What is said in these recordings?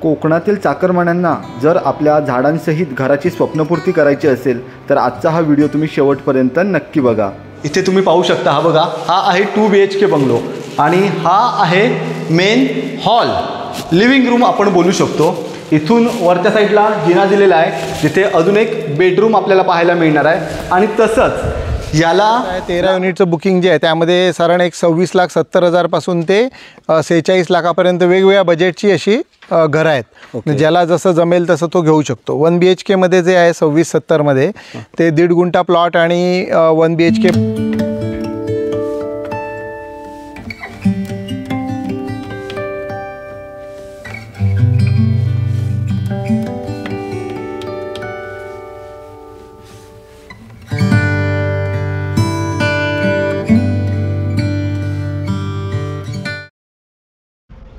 कोकणातील चाकरमान्यांना जर आपल्या झाडांसहित घराची स्वप्नपूर्ती करायची असेल तर आजचा हा व्हिडिओ तुम्ही शेवटपर्यंत नक्की बघा। इथे तुम्ही पाहू शकता, हा बघा, हा आहे 2 BHK बंगलो आणि हा आहे मेन हॉल, लिव्हिंग रूम आपण बोलू शकतो। इथून वरच्या साईडला जिना दिलेला आहे जिथे अजून एक बेडरूम आपल्याला पाहायला मिळणार आहे आणि तसंच याला 13 युनिटचं बुकिंग जे आहे त्यामध्ये साधारण एक 26,70,000 पासून ते 46 लाखापर्यंत वेगवेगळ्या बजेटची अशी घरं आहेत। ज्याला जसं जमेल तसं तो घेऊ शकतो। 1 BHK मध्ये जे आहे 2670 मध्ये ते 1.5 गुंठा प्लॉट आणि 1 BHK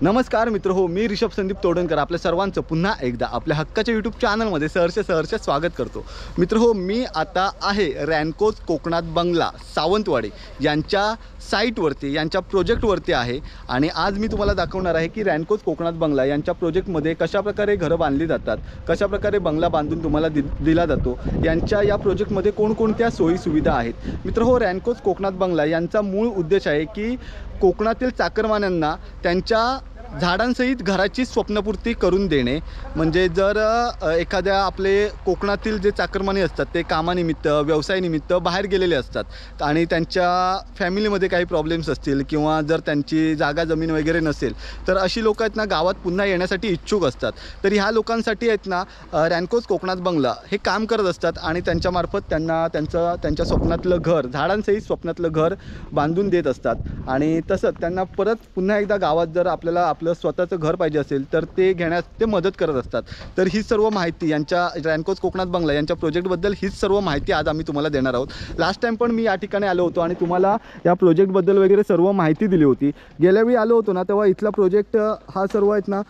नमस्कार मित्र हो, मी ऋषभ संदीप तोडणकर आपल्या सर्वांचं पुन्हा एकदा आपल्या हक्काच्या यूट्यूब चॅनलमध्ये सहर्ष स्वागत करतो। मित्र हो, मी आता आहे रॅनकोज कोकणात बंगला सावंतवाडी यांच्या साईटवरती, यांच्या प्रोजेक्टवरती आहे आणि आज मी तुम्हाला दाखवणार आहे की रॅनकोज कोकणात बंगला यांच्या प्रोजेक्टमध्ये कशाप्रकारे घरं बांधली जातात, कशाप्रकारे बंगला बांधून तुम्हाला दिला जातो, यांच्या या प्रोजेक्टमध्ये कोणकोणत्या सोयी सुविधा आहेत। मित्र हो, रॅनकोज कोकणात बंगला यांचा मूळ उद्देश आहे की कोकणातील चाकरमान्यांना त्यांच्या झाडांसहित घराची स्वप्नपूर्ती करून देणे। म्हणजे जर एखाद्या आपले कोकणातील जे चाकरमानी असतात ते कामानिमित्त, व्यवसायानिमित्त बाहेर गेलेले असतात आणि त्यांच्या फॅमिलीमध्ये काही प्रॉब्लेम्स असतील किंवा जर त्यांची जागा जमीन वगैरे नसेल तर अशी लोकं आहेत ना गावात पुन्हा येण्यासाठी इच्छुक असतात। तर ह्या लोकांसाठी आहेत ना रॅनकोज कोकणात बंगला हे काम करत असतात आणि त्यांच्यामार्फत त्यांना त्यांच्या स्वप्नातलं घर, झाडांसहित स्वप्नातलं घर बांधून देत असतात आणि तसंच त्यांना परत पुन्हा एकदा गावात जर आपल्याला आपलं स्वतःचं घर पाहिजे असेल तर ते घेण्यास ते मदत करत असतात। तर ही सर्व माहिती यांच्या रॅनकोज कोकणात बंगला यांच्या प्रोजेक्टबद्दल हीच सर्व माहिती आज आम्ही तुम्हाला देणार आहोत। लास्ट टाइम पण मी या ठिकाणी आलो होतो आणि तुम्हाला या प्रोजेक्टबद्दल वगैरे सर्व माहिती दिली होती। गेल्यावेळी आलो होतो ना तेव्हा इथला प्रोजेक्ट हा सर्व आहेत ना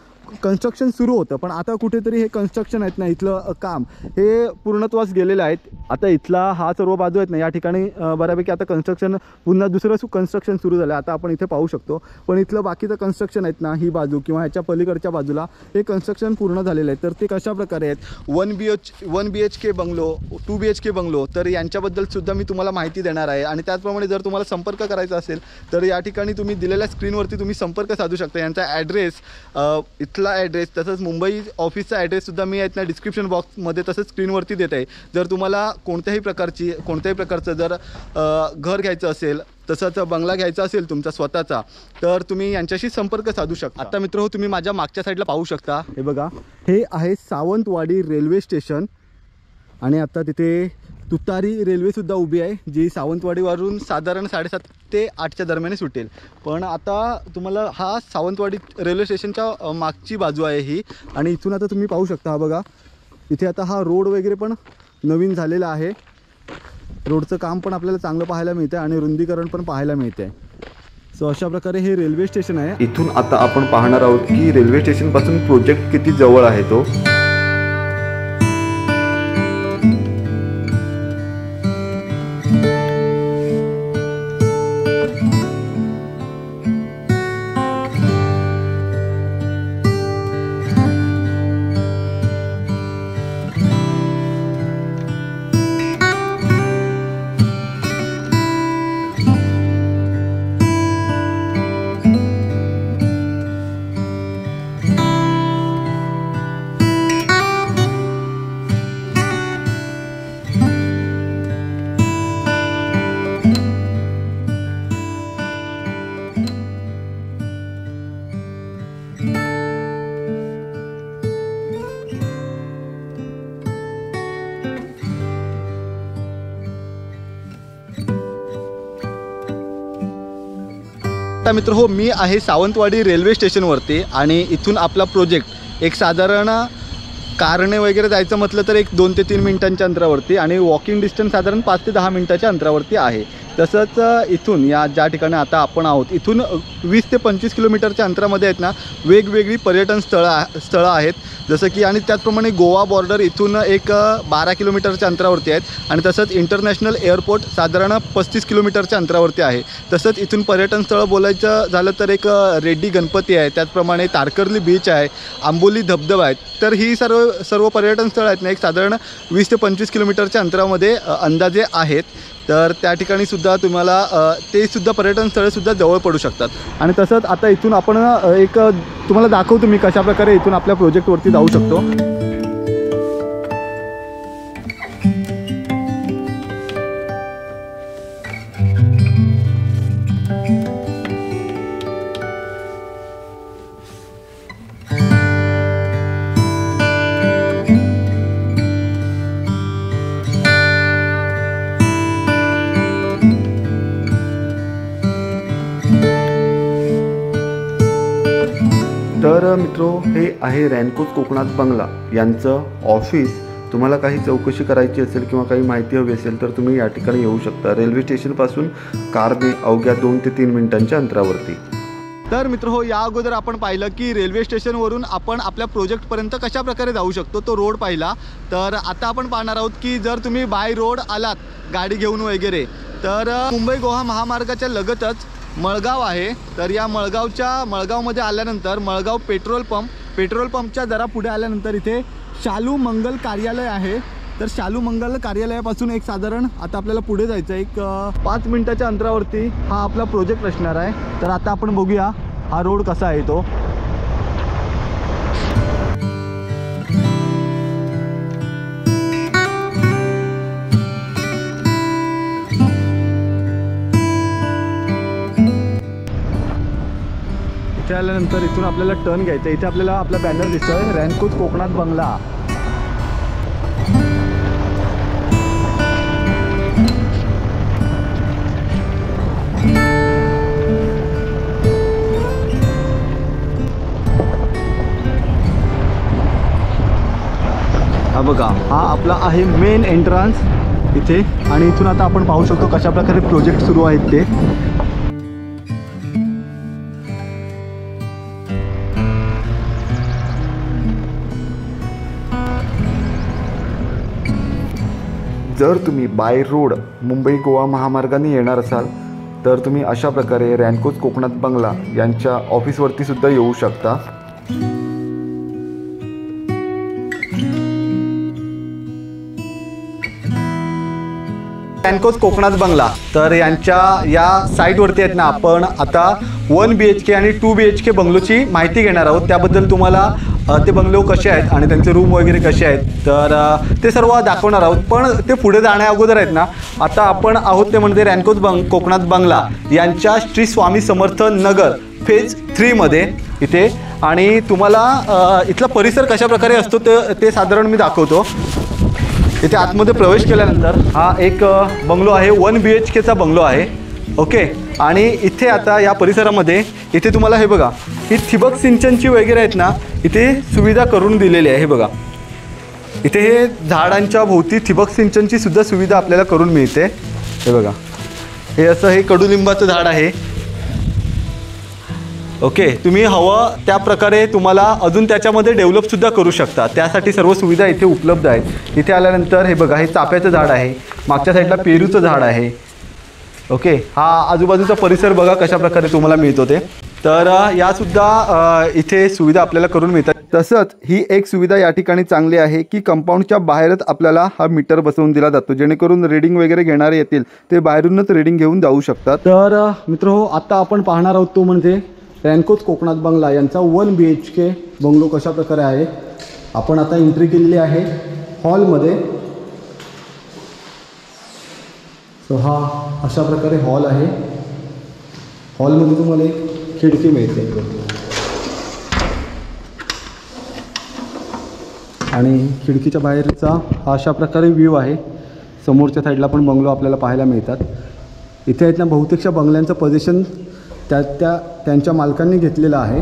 कन्स्ट्रक्शन सुरू होतं, पण आता कुठेतरी हे कन्स्ट्रक्शन आहेत ना इथलं काम हे पूर्णत्वास गेलेलं आहे। आता इथला हा सर्व बाजू आहेत ना या ठिकाणी बऱ्यापैकी आता कन्स्ट्रक्शन पुन्हा दुसरं कन्स्ट्रक्शन सुरू झालं आता आपण इथे पाहू शकतो। पण इथलं बाकीचं कन्स्ट्रक्शन आहेत ना ही बाजू किंवा ह्याच्या पलीकडच्या बाजूला हे कन्स्ट्रक्शन पूर्ण झालेलं आहे। तर ते कशा प्रकारे आहेत 1 BHK बंगलो, 2 BHK बंगलो, तर यांच्याबद्दल सुद्धा मी तुम्हाला माहिती देणार आहे। आणि त्याचप्रमाणे जर तुम्हाला संपर्क करायचा असेल तर या ठिकाणी तुम्ही दिलेल्या स्क्रीनवरती तुम्ही संपर्क साधू शकता। यांचा ॲड्रेस, इथला ॲड्रेस तसंच मुंबई ऑफिसचा ॲड्रेससुद्धा मी आहेत ना डिस्क्रिप्शन बॉक्समध्ये तसंच स्क्रीनवरती देत आहे। जर तुम्हाला कोणत्याही प्रकारचं जर घर घ्यायचं असेल, तसंच बंगला घ्यायचा असेल तुमचा स्वतःचा, तर तुम्ही यांच्याशी संपर्क साधू शकता। आता मित्र हो, तुम्ही माझ्या मागच्या साईडला पाहू शकता, हे बघा, हे आहे सावंतवाडी रेल्वे स्टेशन आणि आता तिथे तुतारी रेल्वेसुद्धा उभी आहे जी सावंतवाडीवरून साधारण 7:30 ते 8च्या दरम्यान सुटेल। पण आता तुम्हाला हा सावंतवाडी रेल्वे स्टेशनच्या मागची बाजू आहे ही आणि इथून आता तुम्ही पाहू शकता, हा बघा, इथे आता हा रोड वगैरे पण नवीन झालेला आहे। रोडचं काम पण आपल्याला चांगलं पाहायला मिळतं आणि रुंदीकरण पण पाहायला मिळते। सो अशा प्रकारे हे रेल्वे स्टेशन आहे। इथून आता आपण पाहणार आहोत की रेल्वे स्टेशनपासून प्रोजेक्ट किती जवळ आहे तो। आता मित्र हो, मी आहे सावंतवाडी रेल्वे स्टेशनवरती आणि इथून आपला प्रोजेक्ट एक साधारण कारने वगैरे जायचं म्हटलं तर एक 2 ते 3 मिनिटांच्या अंतरावरती आणि वॉकिंग डिस्टन्स साधारण 5 ते 10 मिनिटाच्या अंतरावरती आहे। तसंच इथून या ज्या ठिकाणी आता आपण आहोत इथून 20 ते 25 किलोमीटरच्या अंतरामध्ये आहेत ना वेगवेगळी पर्यटन स्थळं आहेत, जसं की आणि त्याचप्रमाणे गोवा बॉर्डर इथून एक 12 किलोमीटरच्या अंतरावरती आहेत आणि तसंच इंटरनॅशनल एअरपोर्ट साधारण 35 किलोमीटरच्या अंतरावरती आहे. तसंच इथून पर्यटन स्थळं बोलायचं झालं तर एक रेड्डी गणपती आहे, त्याचप्रमाणे तारकर्ली बीच आहे, आंबोली धबधबा आहे. तर ही सर्व पर्यटन स्थळं आहेत ना एक साधारण 20 ते 25 किलोमीटरच्या अंतरामध्ये अंदाजे आहेत. तर त्या ठिकाणी सुद्धा तुम्हाला ते सुद्धा पर्यटन स्थळंसुद्धा जवळ पडू शकतात. आणि तसंच आता इथून आपण एक तुम्हाला दाखवतो मी कशाप्रकारे इथून आपल्या प्रोजेक्टवरती जाऊ शकतो. तर मित्रो हे आहे रॅनकोज कोकणात बंगला यांचं ऑफिस. तुम्हाला काही चौकशी करायची असेल किंवा काही माहिती हवी असेल तर तुम्ही या ठिकाणी येऊ शकता. रेल्वे स्टेशनपासून कारने अवघ्या 2 ते 3 मिनिटांच्या अंतरावरती. तर मित्रहो या अगोदर आपण पाहिलं की रेल्वे स्टेशनवरून आपण आपल्या प्रोजेक्टपर्यंत कशा प्रकारे जाऊ शकतो तो रोड पाहिला. तर आता आपण पाहणार आहोत की जर तुम्ही बाय रोड आलात गाडी घेऊन वगैरे तर मुंबई गोवा महामार्गाच्या लगतच मळगाव आहे. तर या मळगावमध्ये आल्यानंतर मळगाव पेट्रोल पंपच्या जरा पुढे आल्यानंतर इथे शालू मंगल कार्यालय आहे. तर शालू मंगल कार्यालयापासून एक साधारण आता आपल्याला पुढे जायचं आहे एक 5 मिनिटाच्या अंतरावरती हा आपला प्रोजेक्ट असणार आहे. तर आता आपण बघूया हा रोड कसा आहे तो. इथे आल्यानंतर इथून आपल्याला टर्न घ्यायचा. इथे आपल्याला आपला बॅनर दिसतोय रॅनकोज कोकणात बंगला. हा बघा हा आपला आहे मेन एंट्रन्स इथे. आणि इथून आता आपण पाहू शकतो कशा प्रकारे प्रोजेक्ट सुरू आहेत ते. जर तुम्ही बाय रोड मुंबई गोवा महामार्गाने येणार असाल तर तुम्ही अशा प्रकारे रॅनकोज कोकणात बंगला यांच्या ऑफिसवरती सुद्धा येऊ शकता. रॅनकोज कोकणात बंगला तर यांच्या या साईटवरती आहेत ना आपण आता 1 BHK आणि 2 BHK बंगलोची माहिती घेणार आहोत. त्याबद्दल तुम्हाला ते बंगलो कसे आहेत आणि त्यांचे रूम वगैरे कसे आहेत तर ते सर्व दाखवणार आहोत. पण ते पुढे जाण्या अगोदर आहेत ना आता आपण आहोत ते म्हणजे रॅनकोज कोकणात बंगला यांच्या श्री स्वामी समर्थ नगर फेज 3 मध्ये इथे. आणि तुम्हाला इथला परिसर कशा प्रकारे असतो ते साधारण मी दाखवतो. इथे आतमध्ये प्रवेश केल्यानंतर हा एक बंगलो आहे 1 BHKचा बंगलो आहे. ओके. आणि इथे आता या परिसरामध्ये इथे तुम्हाला हे बघा ही ठिबक सिंचनची वगैरे आहेत ना इथे सुविधा करून दिलेली आहे. हे बघा इथे हे झाडांच्या भोवती ठिबक सिंचनची सुद्धा सुविधा आपल्याला करून मिळते. हे बघा हे असं हे कडुलिंबाचं झाड आहे. ओके. तुम्ही हवं त्या प्रकारे तुम्हाला अजून त्याच्यामध्ये डेव्हलपसुद्धा करू शकता. त्यासाठी सर्व सुविधा इथे उपलब्ध आहेत. इथे आल्यानंतर हे बघा हे चाफ्याचं झाड आहे. मागच्या साईडला पेरूचं झाड आहे. ओके. हा आजूबाजूचा परिसर बघा कशा प्रकारे तुम्हाला मिळतो ते. तर यासुद्धा इथे सुविधा आपल्याला करून मिळतात. तसंच ही एक सुविधा या ठिकाणी चांगली आहे की कंपाऊंडच्या बाहेरच आपल्याला हा मीटर बसवून दिला जातो जेणेकरून रीडिंग वगैरे घेणारे येतील ते बाहेरूनच रीडिंग घेऊन जाऊ शकतात. तर मित्रहो आता आपण पाहणार आहोत तो म्हणजे रॅनकोज कोकणात बंगला यांचा 1 BHK बंगलो कशा प्रकारे आहे. आपण आता एंट्री केलेली आहे हॉलमध्ये. सो हा अशा प्रकारे हॉल आहे. हॉलमध्ये तुम्हाला एक खिडकी मिळते आणि खिडकीच्या बाहेरचा हा अशा प्रकारे व्ह्यू आहे. समोरच्या साईडला पण बंगलो आपल्याला पाहायला मिळतात. इथे आहेत ना बहुतेकशा बंगल्यांचं पोझिशन त्यांच्या मालकांनी घेतलेलं आहे.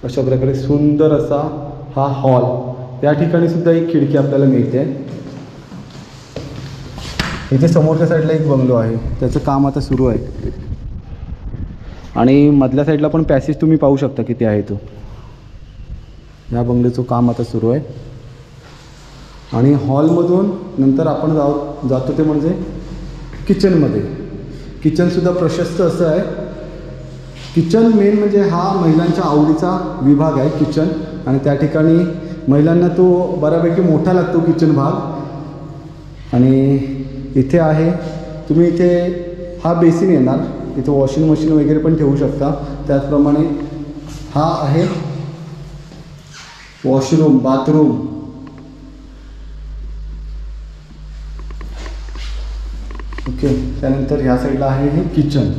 अशा प्रकारे सुंदर असा हा हॉल. या ठिकाणी सुद्धा एक खिडकी आपल्याला मिळते. इथे समोरच्या साईडला एक बंगलो आहे, त्याचं काम आता सुरू आहे. आणि मधल्या साईडला पण पॅसेज तुम्ही पाहू शकता किती आहे तो. ह्या बंगल्याचं काम आता सुरू आहे. आणि हॉलमधून नंतर आपण जातो ते म्हणजे किचनमध्ये. किचनसुद्धा प्रशस्त असं आहे. किचन मेन म्हणजे हा महिलांच्या आवडीचा विभाग आहे किचन. आणि त्या ठिकाणी महिलांना तो बऱ्यापैकी मोठा लागतो किचन भाग. आणि इथे आहे, तुम्ही इथे हा बेसिन येणार, इथे वॉशिंग मशीन वगैरे पण ठेवू शकता. त्याचप्रमाणे हा आहे वॉशरूम, बाथरूम. ओके, त्यानंतर ह्या साईडला आहे हे किचन.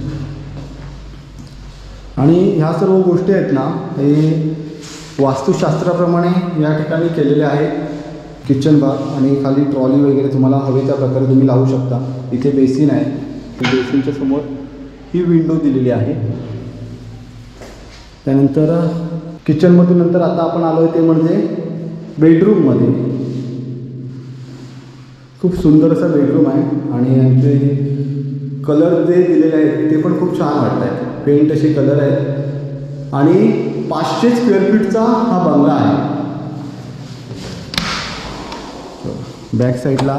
आणि ह्या सर्व गोष्टी आहेत ना, हे वास्तुशास्त्राप्रमाणे या ठिकाणी केलेले आहेत. किचन भाग आणि खाली ट्रॉली वगैरे तुम्हाला हवे त्या प्रकारे तुम्ही लावू शकता. इथे बेसिन आहे, बेसिनच्या समोर ही विंडो दिलेली आहे. त्यानंतर किचनमधून नंतर आता आपण आलो आहे ते म्हणजे बेडरूममध्ये. खूप सुंदर असा बेडरूम आहे. आणि यांचे कलर जे दिलेले आहेत ते पण खूप छान वाटत आहेत. पेंट असे कलर आहेत. आणि 500 स्क्वेअर फीटचा हा बंगला आहे. बॅक साईडला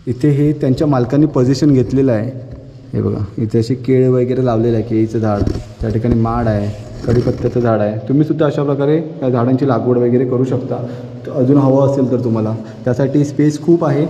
इथे हे त्यांच्या मालकांनी पोझिशन घेतलेलं आहे. हे बघा, इथे असे केळे वगैरे लावलेलं आहे, केळीचं झाड. त्या ठिकाणी माड आहे, कढीपत्त्याचं झाड आहे. तुम्हीसुद्धा अशा प्रकारे या झाडांची लागवड वगैरे करू शकता अजून हवं असेल तर तुम्हाला. त्यासाठी स्पेस खूप आहे.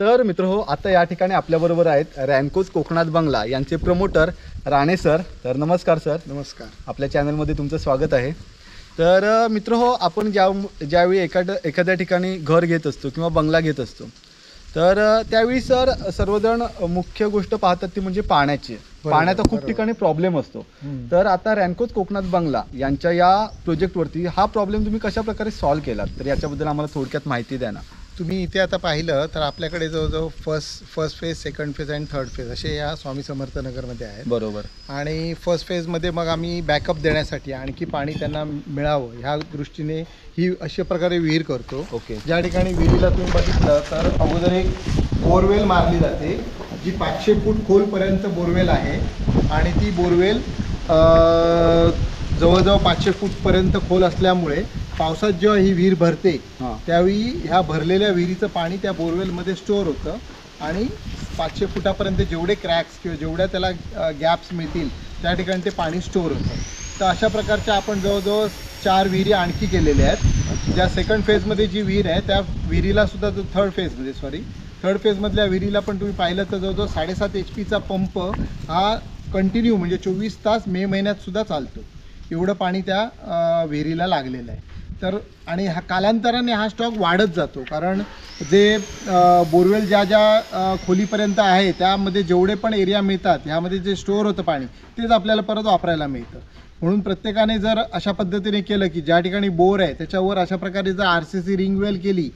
तर मित्रहो, आता या ठिकाणी आपल्याबरोबर आहेत रॅनकोज कोकणात बंगला यांचे प्रमोटर राणे सर. तर नमस्कार सर. नमस्कार. आपल्या चॅनलमध्ये तुमचं स्वागत आहे. तर मित्रहो, आपण ज्यावेळी एखाद्या ठिकाणी घर घेत असतो किंवा बंगला घेत असतो, तर त्यावेळी सर सर्वजण मुख्य गोष्ट पाहतात ती म्हणजे पाण्याची. पाण्याचा खूप ठिकाणी प्रॉब्लेम असतो. तर आता रॅनकोज कोकणात बंगला यांच्या या प्रोजेक्टवरती हा प्रॉब्लेम तुम्ही कशा प्रकारे सॉल्व्ह केलात, तर याच्याबद्दल आम्हाला थोडक्यात माहिती द्या ना. तुम्ही इथे आता पाहिलं तर आपल्याकडे जवळजवळ फर्स्ट फेज, सेकंड फेज आणि थर्ड फेज असे या स्वामी समर्थ नगरमध्ये आहेत. बरोबर. आणि फर्स्ट फेजमध्ये मग आम्ही बॅकअप देण्यासाठी आणखी पाणी त्यांना मिळावं ह्या दृष्टीने ही अशा प्रकारे विहीर करतो. ओके. ज्या ठिकाणी विहिरीला तुम्ही बघितलं तर अगोदर एक बोरवेल मारली जाते, जी 500 फूट खोलपर्यंत बोरवेल आहे. आणि ती बोरवेल जवळजवळ 500 फूटपर्यंत खोल असल्यामुळे पावसात जेव्हा ही विहीर भरते त्यावेळी ह्या भरलेल्या विहिरीचं पाणी त्या बोरवेलमध्ये स्टोअर होतं. आणि 500 फुटापर्यंत जेवढे क्रॅक्स किंवा जेवढ्या त्याला गॅप्स मिळतील त्या ठिकाणी ते पाणी स्टोअर होतं. तर अशा प्रकारच्या आपण जवळजवळ 4 विहिरी आणखी केलेल्या आहेत. ज्या सेकंड फेजमध्ये जी विहीर आहे त्या विहिरीला सुद्धा जो थर्ड फेजमधल्या विहिरीला पण तुम्ही पाहिलं तर जवळजवळ 7.5 HP पंप हा कंटिन्यू म्हणजे 24 तास मे महिन्यात सुद्धा चालतो. एवढं पाणी त्या विहिरीला लागलेलं आहे. तर आणि हा कालांतराने हा स्टॉक वाढत जातो, कारण जे बोरवेल ज्या खोलीपर्यंत आहे त्यामध्ये जेवढे पण एरिया मिळतात ह्यामध्ये जे स्टोअर होतं पाणी तेच आपल्याला परत वापरायला मिळतं. म्हणून प्रत्येकाने जर अशा पद्धतीने केलं की ज्या ठिकाणी बोर आहे त्याच्यावर अशा प्रकारे जर RCC रिंगवेल केली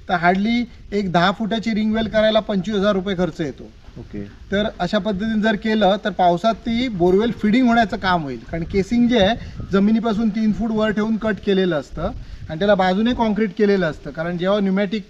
तर हार्डली एक 10 फुटाची रिंगवेल करायला 25,000 रुपये खर्च येतो. ओके. तर अशा पद्धतीने जर केलं तर पावसात ती बोरवेल फिडिंग होण्याचं काम होईल. कारण केसिंग जे आहे जमिनीपासून 3 फूट वर ठेवून कट केलेलं असतं आणि त्याला बाजूने कॉन्क्रीट केलेलं असतं. कारण जेव्हा न्यूमॅटिक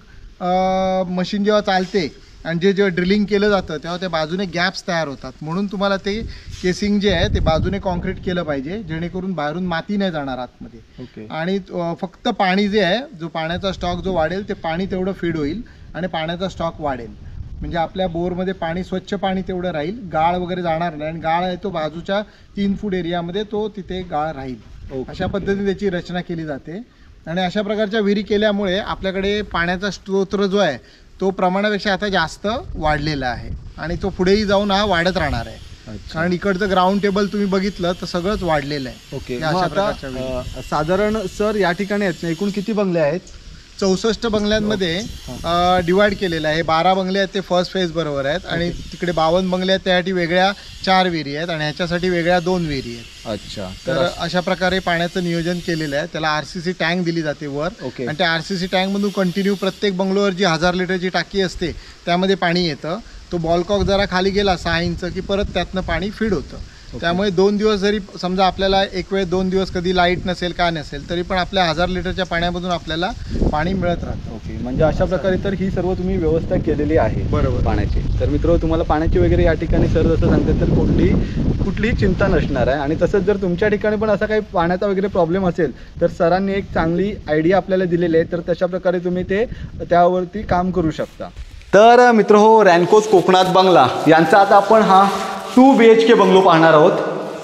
मशीन जेव्हा चालते आणि जेव्हा ड्रिलिंग केलं जातं तेव्हा त्या बाजूने गॅप्स तयार होतात. म्हणून तुम्हाला ते केसिंग जे आहे ते बाजूने कॉन्क्रीट केलं पाहिजे, जेणेकरून बाहेरून माती नाही जाणार आतमध्ये. ओके. आणि फक्त पाणी जे आहे, जो पाण्याचा स्टॉक जो वाढेल ते पाणी तेवढं फीड होईल आणि पाण्याचा स्टॉक वाढेल. म्हणजे आपल्या बोरमध्ये पाणी स्वच्छ पाणी तेवढं राहील, गाळ वगैरे जाणार नाही. आणि गाळ आहे तो बाजूच्या 3 फूट एरियामध्ये तो तिथे गाळ राहील. अशा पद्धतीने त्याची रचना केली जाते. आणि अशा प्रकारच्या विहिरी केल्यामुळे आपल्याकडे पाण्याचा स्रोत जो आहे तो प्रमाणापेक्षा आता जास्त वाढलेला आहे आणि तो पुढेही जाऊन हा वाढत राहणार आहे. कारण इकडचं ग्राउंड टेबल तुम्ही बघितलं तर सगळंच वाढलेलं आहे. ओके. साधारण सर या ठिकाणी आहेत एकूण किती बंगले आहेत? 64 बंगल्यांमध्ये डिवाइड केलेलं आहे. 12 बंगले आहेत ते फर्स्ट फेज बरोबर आहेत आणि तिकडे 52 बंगले आहेत त्यासाठी वेगळ्या 4 विहिरी आहेत आणि ह्याच्यासाठी वेगळ्या 2 विहिरी आहेत. अच्छा. तर अशा प्रकारे पाण्याचं नियोजन केलेलं आहे. त्याला RCC टँक दिली जाते वर. ओके. आणि त्या RCC टँकमधून कंटिन्यू प्रत्येक बंगलोवर जी 1000 लिटरची टाकी असते त्यामध्ये पाणी येतं तो बॉलकॉक जरा खाली गेला 6 इंच की परत त्यातनं पाणी फीड होतं. त्यामुळे 2 दिवस जरी समजा आपल्याला एक वेळ 2 दिवस कधी लाईट नसेल काय नसेल तरी पण आपल्या 1000 लिटरच्या पाण्यामधून आपल्याला पाणी मिळत राहतं. ओके, म्हणजे अशा प्रकारे तर ही सर्व तुम्ही व्यवस्था केलेली आहे बरोबर. पाण्याची. तर मित्र तुम्हाला पाण्याची वगैरे या ठिकाणी सर जसं सांगतात तर कुठलीही चिंता नसणार आहे. आणि तसंच जर तुमच्या ठिकाणी पण असा काही पाण्याचा वगैरे प्रॉब्लेम असेल तर सरांनी एक चांगली आयडिया आपल्याला दिलेली आहे, तर तशा प्रकारे तुम्ही त्यावरती काम करू शकता. तर मित्र हो, रॅन्कोज कोकणात बंगला यांचा आता आपण हा 2 BHK बंगलो पाहणार आहोत.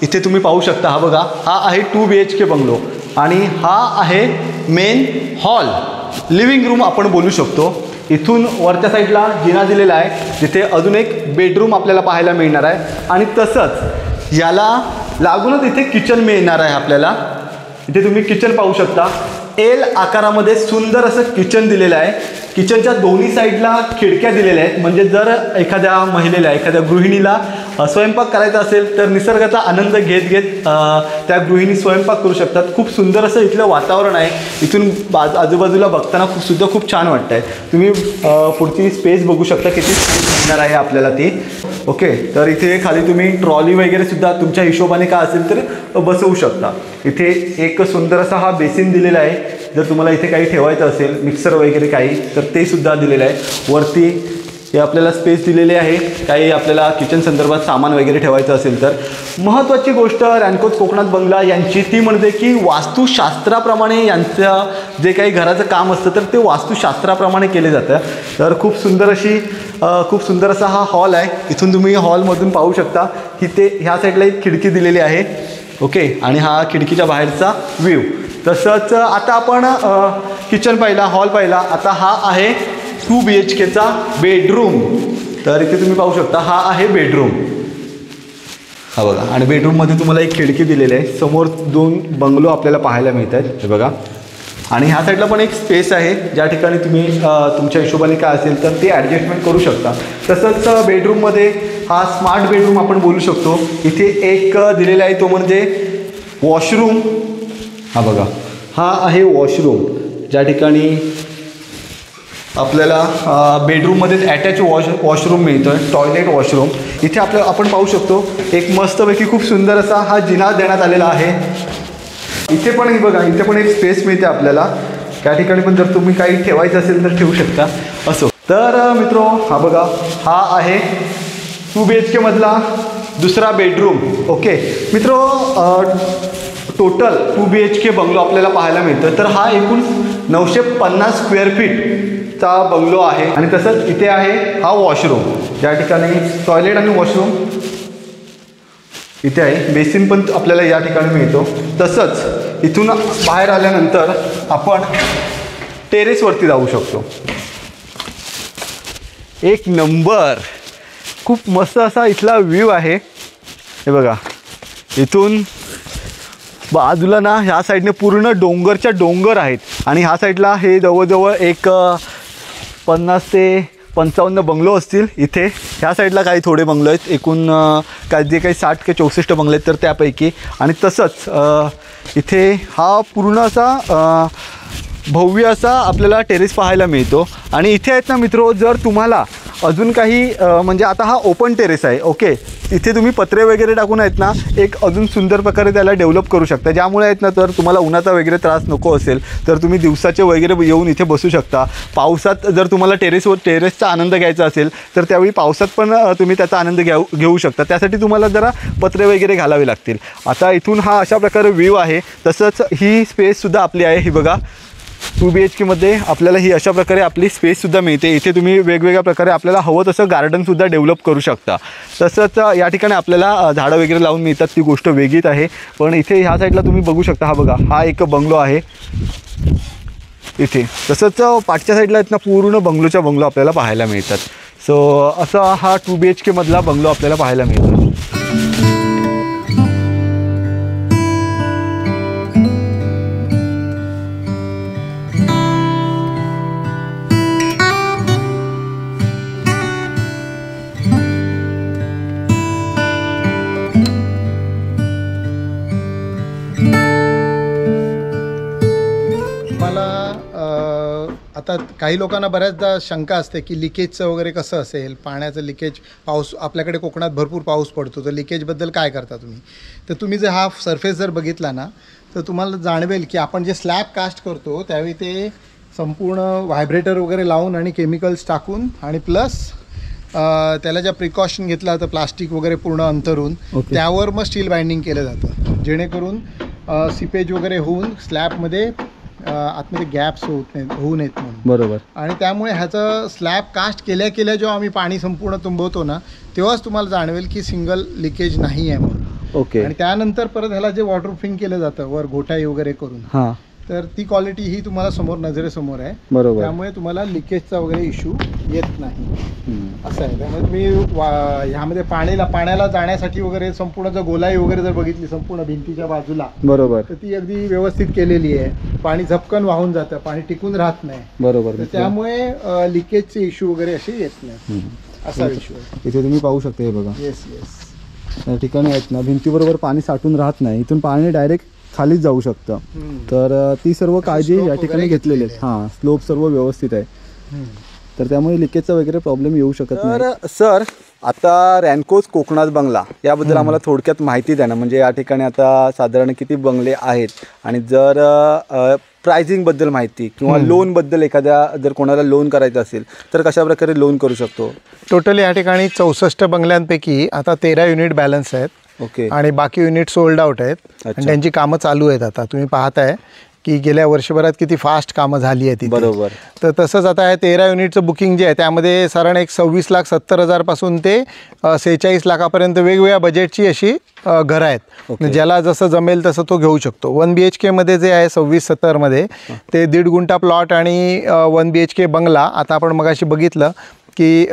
इथे तुम्ही पाहू शकता, हा बघा, हा आहे 2 BHK बंगलो आणि हा आहे मेन हॉल, लिव्हिंग रूम आपण बोलू शकतो. इथून वरच्या साईडला जिना दिलेला आहे जिथे अजून एक बेडरूम आपल्याला पाहायला मिळणार आहे. आणि तसंच याला लागूनच इथे किचन मिळणार आहे आपल्याला. इथे तुम्ही किचन पाहू शकता. एल आकारामध्ये सुंदर असं किचन दिलेलं आहे. किचनच्या दोन्ही साईडला खिडक्या दिलेल्या आहेत, म्हणजे जर एखाद्या महिलेला, एखाद्या गृहिणीला स्वयंपाक करायचा असेल तर निसर्गाचा आनंद घेत त्या गृहिणी स्वयंपाक करू शकतात. खूप सुंदर असं इथलं वातावरण आहे. इथून आजूबाजूला बघताना खूप छान वाटतं आहे. तुम्ही पुढची स्पेस बघू शकता, किती स्पेस मिळणार आहे आपल्याला ती. ओके, तर इथे खाली तुम्ही ट्रॉली वगैरे सुद्धा तुमच्या हिशोबाने काय असेल तर बसवू शकता. इथे एक सुंदर असा हा बेसिन दिलेला आहे. जर तुम्हाला इथे काही ठेवायचं असेल, मिक्सर वगैरे काही, तर ते सुद्धा दिलेलं आहे. वरती हे आपल्याला स्पेस दिलेली आहे, काही आपल्याला किचन संदर्भात सामान वगैरे ठेवायचं असेल तर. महत्त्वाची गोष्ट रॅन्कोज कोकणात बंगला यांची ती म्हणजे की वास्तुशास्त्राप्रमाणे यांचं जे काही घराचं काम असतं तर ते वास्तुशास्त्राप्रमाणे केले जातं. तर खूप सुंदर असा हा हॉल आहे. इथून तुम्ही हॉलमधून पाहू शकता की ह्या साईडला एक खिडकी दिलेली आहे. ओके, आणि हा खिडकीच्या बाहेरचा व्ह्यू. तसंच आता आपण किचन पाहिला, हॉल पाहिला. आता हा आहे 2 BHKचा बेडरूम. तर इथे तुम्ही पाहू शकता, हा आहे बेडरूम, हा बघा. आणि बेडरूममध्ये तुम्हाला एक खिडकी दिलेली आहे. समोर 2 बंगलो आपल्याला पाहायला मिळत आहेत, हे बघा. आणि ह्या साईडला पण एक स्पेस आहे ज्या ठिकाणी तुम्ही तुमच्या हिशोबाने काय असेल तर ते ॲडजस्टमेंट करू शकता. तसंच बेडरूममध्ये हा स्मार्ट बेडरूम आपण बोलू शकतो. इथे एक दिलेला आहे, तो म्हणजे वॉशरूम. हा बघा, हा आहे वॉशरूम, ज्या ठिकाणी आपल्याला बेडरूममध्येच अटॅच वॉशरूम मिळतो आहे, टॉयलेट वॉशरूम. इथे आपण पाहू शकतो एक मस्तपैकी खूप सुंदर असा हा जिना देण्यात आलेला आहे. इथे पण बघा, इथे पण एक स्पेस मिळते आपल्याला. त्या ठिकाणी पण जर तुम्ही काही ठेवायचं असेल तर ठेवू शकता. असो, तर मित्रो हा बघा, हा आहे 2 BHK मधला दुसरा बेडरूम. ओके मित्रो, टोटल 2 BHK बंगलो आपल्याला पाहायला मिळतं. तर हा एकूण 950 स्क्वेअर फीटचा बंगलो आहे. आणि तसंच इथे आहे हा वॉशरूम, ज्या ठिकाणी टॉयलेट आणि वॉशरूम इथे आहे. बेसिन पण आपल्याला या ठिकाणी मिळतो. तसंच इथून बाहेर आल्यानंतर आपण टेरेसवरती जाऊ शकतो. एक नंबर, खूप मस्त असा इथला व्ह्यू आहे. हे बघा, इथून बाजूला ना ह्या साईडने पूर्ण डोंगर आहेत. आणि ह्या साईडला हे जवळजवळ एक 50 ते 55 बंगलो असतील. इथे ह्या साईडला काही थोडे बंगलो आहेत. एकूण जे काही 60 ते 64 बंगले आहेत तर त्यापैकी. आणि तसंच इथे हा पूर्ण असा भव्य असा आपल्याला टेरेस पाहायला मिळतो. आणि इथे आहेत ना मित्रो, जर तुम्हाला अजून काही म्हणजे आता हा ओपन टेरेस आहे. ओके, इथे तुम्ही पत्रे वगैरे टाकून आहेत ना एक अजून सुंदर प्रकारे त्याला डेव्हलप करू शकता. ज्यामुळे आहेत ना, तर तुम्हाला उन्हाचा वगैरे त्रास नको असेल तर तुम्ही दिवसाचे वगैरे येऊन इथे बसू शकता. पावसात जर तुम्हाला टेरेसचा आनंद घ्यायचा असेल तर त्यावेळी पावसात पण तुम्ही त्याचा आनंद घेऊ शकता. त्यासाठी तुम्हाला जरा पत्रे वगैरे घालावे लागतील. आता इथून हा अशा प्रकारे व्ह्यू आहे. तसंच ही स्पेससुद्धा आपली आहे. ही बघा, 2 BHKमध्ये आपल्याला ही अशा प्रकारे आपली स्पेससुद्धा मिळते. इथे तुम्ही वेगवेगळ्या प्रकारे आपल्याला हवं तसं गार्डनसुद्धा डेव्हलप करू शकता. तसंच या ठिकाणी आपल्याला झाडं वगैरे लावून मिळतात, ती गोष्ट वेगळीच आहे. पण इथे ह्या साईडला तुम्ही बघू शकता, हा बघा, हा एक बंगलो आहे इथे. तसंच पाठच्या साईडला आहेत ना पूर्ण बंगलो आपल्याला पाहायला मिळतात. सो असा हा 2 BHKमधला बंगलो आपल्याला पाहायला मिळतो. आता काही लोकांना बऱ्याचदा शंका असते की लिकेजचं वगैरे कसं असेल, पाण्याचं लिकेज, पाऊस आपल्याकडे कोकणात भरपूर पाऊस पडतो, तर लिकेजबद्दल काय करता तुम्ही? तर तुम्ही जर हा सरफेस जर बघितला ना तर तुम्हाला जाणवेल की आपण जे स्लॅब कास्ट करतो त्यावेळी ते संपूर्ण व्हायब्रेटर वगैरे लावून आणि केमिकल्स टाकून आणि प्लस त्याला ज्या प्रिकॉशन घेतला जातं प्लास्टिक वगैरे पूर्ण अंतरून त्यावर मग स्टील बाइंडिंग केलं जातं, जेणेकरून सिपेज वगैरे होऊन स्लॅबमध्ये आतमध्ये गॅप्स होऊ नयेत म्हणून. बरोबर. आणि त्यामुळे ह्याचं स्लॅब कास्ट केल्या जेव्हा आम्ही पाणी संपूर्ण तुंबवतो ना तेव्हाच तुम्हाला जाणवेल की सिंगल लिकेज नाही आहे म्हणून. ओके. आणि त्यानंतर परत ह्याला जे वॉटरप्रूफिंग केलं जातं वर घोटाई वगैरे करून, हां, तर ती क्वालिटी ही तुम्हाला समोर नजरेसमोर आहे. बरोबर. त्यामुळे तुम्हाला लिकेजचा वगैरे इश्यू येत नाही असं आहे. त्यामुळे तुम्ही ह्यामध्ये पाण्याला जाण्यासाठी वगैरे संपूर्ण जर गोलाई वगैरे जर बघितली संपूर्ण भिंतीच्या बाजूला, बरोबर, तर ती अगदी व्यवस्थित केलेली आहे. पाणी झपकन वाहून जातं, पाणी टिकून राहत नाही. बरोबर. तर त्यामुळे लिकेजचे इश्यू वगैरे असे येत नाही, असा इश्यू आहे. इथे तुम्ही पाहू शकता, हे बघा, येस येस, या ठिकाणी आहेत ना भिंतीबरोबर पाणी साठून राहत नाही, इथून पाणी डायरेक्ट खालीच जाऊ शकतं. तर ती सर्व काळजी या ठिकाणी घेतलेली आहे. हां, स्लोप सर्व व्यवस्थित आहे, तर त्यामुळे लिकेजचा वगैरे प्रॉब्लेम येऊ शकत नाही. तर सर, आता रॅनकोज कोकणात बंगला याबद्दल आम्हाला थोडक्यात माहिती द्या ना. म्हणजे या ठिकाणी आता साधारण किती बंगले आहेत, आणि जर प्राइसिंगबद्दल माहिती किंवा लोनबद्दल, एखाद्या जर कोणाला लोन करायचं असेल तर कशा प्रकारे लोन करू शकतो? टोटल या ठिकाणी 64 बंगल्यांपैकी आता 13 युनिट बॅलन्स आहेत. ओके. आणि बाकी युनिट सोल्ड आउट आहेत आणि त्यांची कामं चालू आहेत. आता तुम्ही पाहताय की गेल्या वर्षभरात किती फास्ट कामं झाली आहेत. बरोबर. तर तसंच आता हे 13 युनिटचं बुकिंग जे आहे त्यामध्ये साधारण एक 26,70,000 पासून ते 46 लाखापर्यंत वेगवेगळ्या बजेटची अशी घरं आहेत. ज्याला जसं जमेल तसं तो घेऊ शकतो. 1 BHK मध्ये जे आहे 26-70 ते 1.5 गुंठा प्लॉट आणि 1 BHK बंगला. आता आपण मगाशी बघितलं की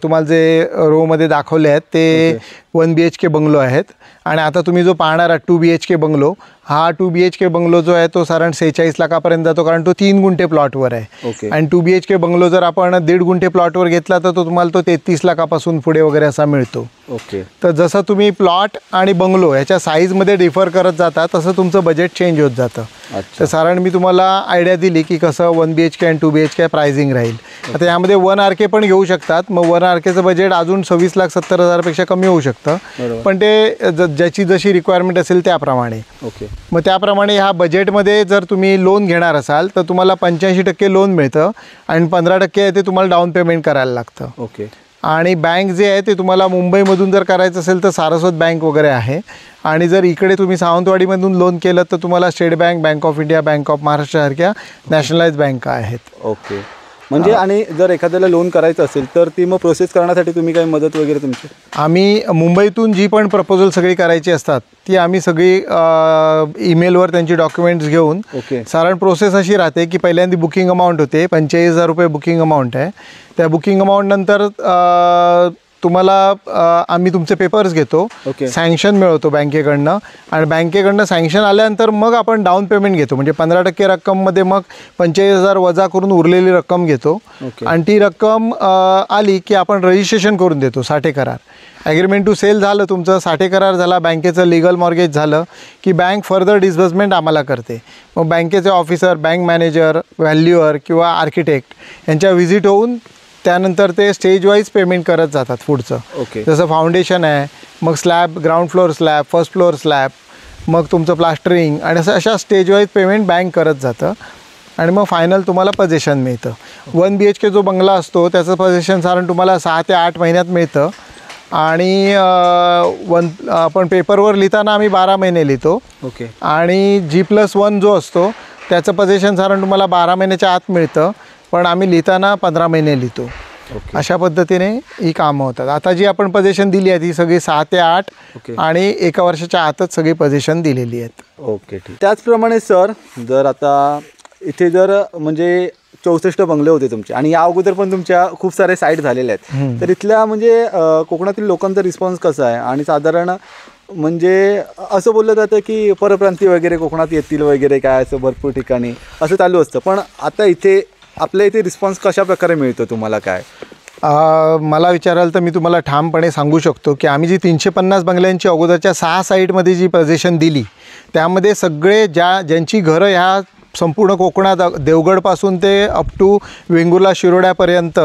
तुम्हाला जे रोमध्ये दाखवले आहेत ते 1 BHK बंगलो आहेत. आणि आता तुम्ही जो पाहणार आहात 2 BHK बंगलो, हा 2 BHK बंगलो जो आहे तो साधारण 46 लाखापर्यंत जातो, कारण तो 3 गुंठे प्लॉटवर आहे. आणि 2 BHK बंगलो जर आपण 1.5 गुंठे प्लॉटवर घेतला तर तो तुम्हाला तो 33 लाखापासून पुढे वगैरे असा मिळतो. ओके. तर जसं तुम्ही प्लॉट आणि बंगलो ह्याच्या साईजमध्ये डिफर करत जाता तसं तुमचं बजेट चेंज होत जातं. तर साधारण मी तुम्हाला आयडिया दिली की कसं 1 BHK आणि 2 BHK प्राइसिंग राहील. आता यामध्ये 1 RK पण घेऊ शकतात. मग 1 RKचं बजेट अजून 26,70,000 कमी होऊ शकतं, पण ते ज्याची जशी रिक्वायरमेंट असेल त्याप्रमाणे. ओके. मग त्याप्रमाणे ह्या बजेटमध्ये जर तुम्ही लोन घेणार असाल तर तुम्हाला 85% लोन मिळतं आणि 15% ते तुम्हाला डाऊन पेमेंट करायला लागतं. ओके. आणि बँक जे आहे ते तुम्हाला मुंबईमधून जर करायचं असेल तर सारस्वत बँक वगैरे आहे. आणि जर इकडे तुम्ही सावंतवाडीमधून लोन केलं तर तुम्हाला state bank, bank of India, bank of Maharashtra nationalise बँका आहेत. ओके. म्हणजे आणि जर एखाद्याला लोन करायचं असेल तर ती मग प्रोसेस करण्यासाठी तुम्ही काही मदत वगैरे तुमची? आम्ही मुंबईतून जी पण प्रपोजल सगळी करायची असतात ती आम्ही सगळी ईमेलवर त्यांची डॉक्युमेंट्स घेऊन, साधारण प्रोसेस अशी राहते की पहिल्यांदा बुकिंग अमाऊंट होते, 45,000 रुपये बुकिंग अमाऊंट आहे. त्या बुकिंग अमाऊंटनंतर तुम्हाला आम्ही तुमचे पेपर्स घेतो, सँक्शन मिळवतो बँकेकडनं, आणि बँकेकडनं सँक्शन आल्यानंतर मग आपण डाऊन पेमेंट घेतो. म्हणजे 15% रक्कममध्ये मग 45,000 वजा करून उरलेली रक्कम घेतो. आणि ती रक्कम आली की आपण रजिस्ट्रेशन करून देतो. साठे करार, ॲग्रीमेंट टू सेल झालं तुमचं, साठे करार झाला, बँकेचं लिगल मॉर्गेज झालं की बँक फर्दर डिस्बर्समेंट आम्हाला करते. मग बँकेचे ऑफिसर, बँक मॅनेजर, व्हॅल्युअर किंवा आर्किटेक्ट यांच्या व्हिजिट होऊन त्यानंतर ते स्टेज वाईज पेमेंट करत जातात पुढचं. जसं फाउंडेशन आहे, मग slab, ground floor slab, first floor slab, मग तुमचं प्लास्टरिंग, आणि अशा स्टेज वाईज पेमेंट बँक करत जातं. आणि मग फायनल तुम्हाला पोझिशन मिळतं. 1 BHK जो बंगला असतो त्याचं पोझिशन साधारण तुम्हाला 6 ते 8 महिन्यात मिळतं. आणि आपण पेपरवर लिहिताना आम्ही 12 महिने लिहितो. आणि G+1 जो असतो त्याचं पोझिशन साधारण तुम्हाला 12 महिन्याच्या आत मिळतं, पण आम्ही लिहिताना 15 महिने लिहितो. अशा पद्धतीने ही कामं होतात. आता जी आपण पोझिशन दिली आहे ती सगळी 6 ते 8 आणि 1 वर्षाच्या आतच सगळी पोझिशन दिलेली आहेत. ओके, ठीक. त्याचप्रमाणे सर, जर आता इथे जर म्हणजे 64 बंगले होते तुमचे, आणि या अगोदर पण तुमच्या खूप सारे साईट झालेले आहेत, तर इथल्या म्हणजे कोकणातील लोकांचा रिस्पॉन्स कसा आहे? आणि साधारण म्हणजे असं बोललं जातं की परप्रांती वगैरे कोकणात येतील वगैरे, काय असं भरपूर ठिकाणी असं चालू असतं, पण आता इथे आपल्या इथे रिस्पॉन्स कशा प्रकारे मिळतो तुम्हाला? काय मला विचाराल तर मी तुम्हाला ठामपणे सांगू शकतो की आम्ही जी 350 बंगल्यांची अगोदरच्या 6 साईटमध्ये जी पोझिशन दिली त्यामध्ये सगळे ज्यांची घरं ह्या संपूर्ण कोकणात देवगडपासून ते अप टू वेंगुर्ला शिरोड्यापर्यंत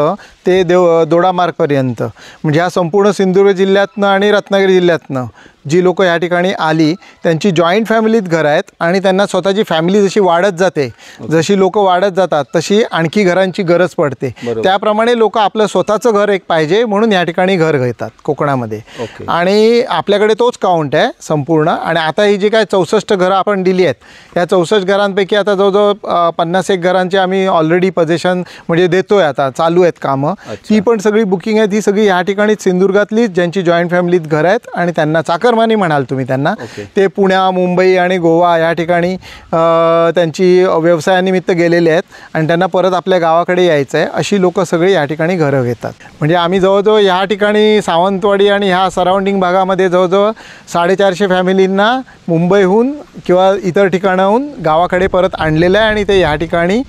ते दोडामार्गपर्यंत म्हणजे ह्या संपूर्ण सिंधुदुर्ग जिल्ह्यातनं आणि रत्नागिरी जिल्ह्यातनं जी लोकं या ठिकाणी आली त्यांची जॉईंट फॅमिलीत घरं आहेत आणि त्यांना स्वतःची फॅमिली जशी वाढत जाते, जशी लोकं वाढत जातात तशी आणखी घरांची गरज पडते. त्याप्रमाणे लोक आपलं स्वतःचं घर एक पाहिजे म्हणून या ठिकाणी घर घेतात कोकणामध्ये. आणि आपल्याकडे तोच काउंट आहे संपूर्ण. आणि आता ही जी काय 64 घरं आपण दिली आहेत या 64 घरांपैकी आता जवळजवळ 51 घरांचे आम्ही ऑलरेडी पोझिशन म्हणजे देतोय, आता चालू आहेत कामं. ती पण सगळी बुकिंग आहे, ती सगळी या ठिकाणी सिंधुदुर्गातलीच ज्यांची जॉईंट फॅमिलीत घरं आहेत आणि त्यांना चाकरमानी म्हणाल तुम्ही त्यांना, ते पुण्या, मुंबई आणि गोवा या ठिकाणी त्यांची व्यवसायानिमित्त गेलेले आहेत आणि त्यांना परत आपल्या गावाकडे यायचं आहे अशी लोकं सगळी या ठिकाणी घरं घेतात. म्हणजे आम्ही जवळजवळ ह्या ठिकाणी सावंतवाडी आणि ह्या सराउंडिंग भागामध्ये जवळजवळ 450 फॅमिलींना मुंबईहून किंवा इतर ठिकाणाहून गावाकडे परत आणलेलं आहे आणि ते या ठिकाणी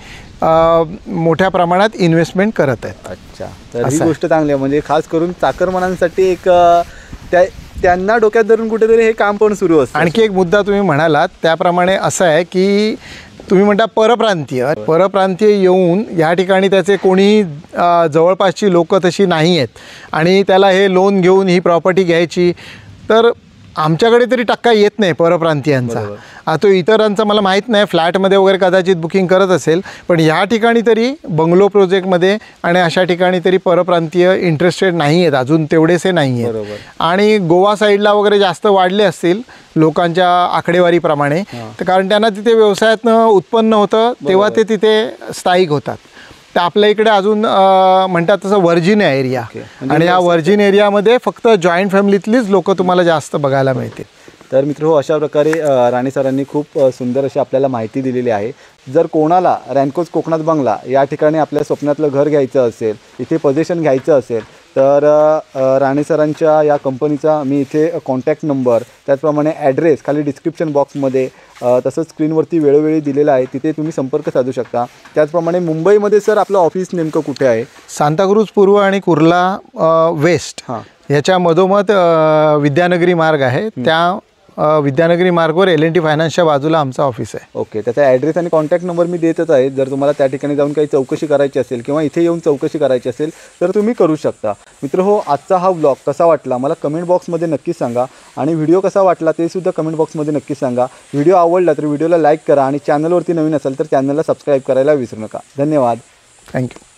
मोठ्या प्रमाणात इन्व्हेस्टमेंट करत आहेत. अच्छा, तर ही गोष्ट चांगली आहे. म्हणजे खास करून चाकरमानांसाठी एक त्यांना डोक्यात धरून कुठेतरी हे काम पण सुरू असतं. आणखी एक मुद्दा तुम्ही म्हणालात त्याप्रमाणे असं आहे की तुम्ही म्हणता परप्रांतीय येऊन या ठिकाणी त्याचे कोणी जवळपासची लोकं तशी नाही आहेत आणि त्याला हे लोन घेऊन ही प्रॉपर्टी घ्यायची, तर आमच्याकडे तरी टक्का येत नाही परप्रांतीयांचा. तो इतरांचा मला माहीत नाही, फ्लॅटमध्ये वगैरे कदाचित बुकिंग करत असेल, पण ह्या ठिकाणी तरी बंगलो प्रोजेक्टमध्ये आणि अशा ठिकाणी तरी परप्रांतीय इंटरेस्टेड नाही आहेत, अजून तेवढेसे नाही आहेत. आणि गोवा साईडला वगैरे जास्त वाढले असतील लोकांच्या आकडेवारीप्रमाणे, तर कारण त्यांना तिथे व्यवसायातनं उत्पन्न होतं तेव्हा ते तिथे स्थायिक होतात. तर आपल्या इकडे अजून म्हणतात तसं व्हर्जिन आहे एरिया आणि या व्हर्जिन एरियामध्ये फक्त जॉईंट फॅमिलीतलीच लोकं तुम्हाला जास्त बघायला मिळतील. तर मित्र अशा प्रकारे राणे सरांनी खूप सुंदर अशी आपल्याला माहिती दिलेली आहे. जर कोणाला रॅन्कोज कोकणात बंगला या ठिकाणी आपल्या स्वप्नातलं घर घ्यायचं असेल, इथे पोझिशन घ्यायचं असेल, तर राणे सरांच्या या कंपनीचा मी इथे कॉन्टॅक्ट नंबर त्याचप्रमाणे ॲड्रेस खाली डिस्क्रिप्शन बॉक्समध्ये तसंच स्क्रीनवरती वेळोवेळी दिलेला आहे, तिथे तुम्ही संपर्क साधू शकता. त्याचप्रमाणे मुंबईमध्ये सर आपलं ऑफिस नेमकं कुठे आहे? सांताक्रूज पूर्व आणि कुर्ला वेस्ट ह्याच्या मधोमध विद्यानगरी मार्ग आहे, त्या विद्यानगरी मार्गवर L&T फायनान्सच्या बाजूला आमचं ऑफिस आहे. ओके, त्याचा ॲड्रेस आणि कॉन्टॅक्ट नंबर मी देतच आहे. जर तुम्हाला त्या ठिकाणी जाऊन काही चौकशी करायची असेल किंवा इथे येऊन चौकशी करायची असेल तर तुम्ही करू शकता. मित्र आजचा हा व्लॉग कसा वाटला मला कमेंट बॉक्समध्ये नक्की सांगा आणि व्हिडिओ कसा वाटला ते सुद्धा कमेंट बॉक्समध्ये नक्की सांगा. व्हिडिओ आवडला तर व्हिडिओला लाईक करा आणि चॅनलवरती नवीन असेल तर चॅनलला सबस्क्राईब करायला विसरू नका. धन्यवाद. थँक्यू.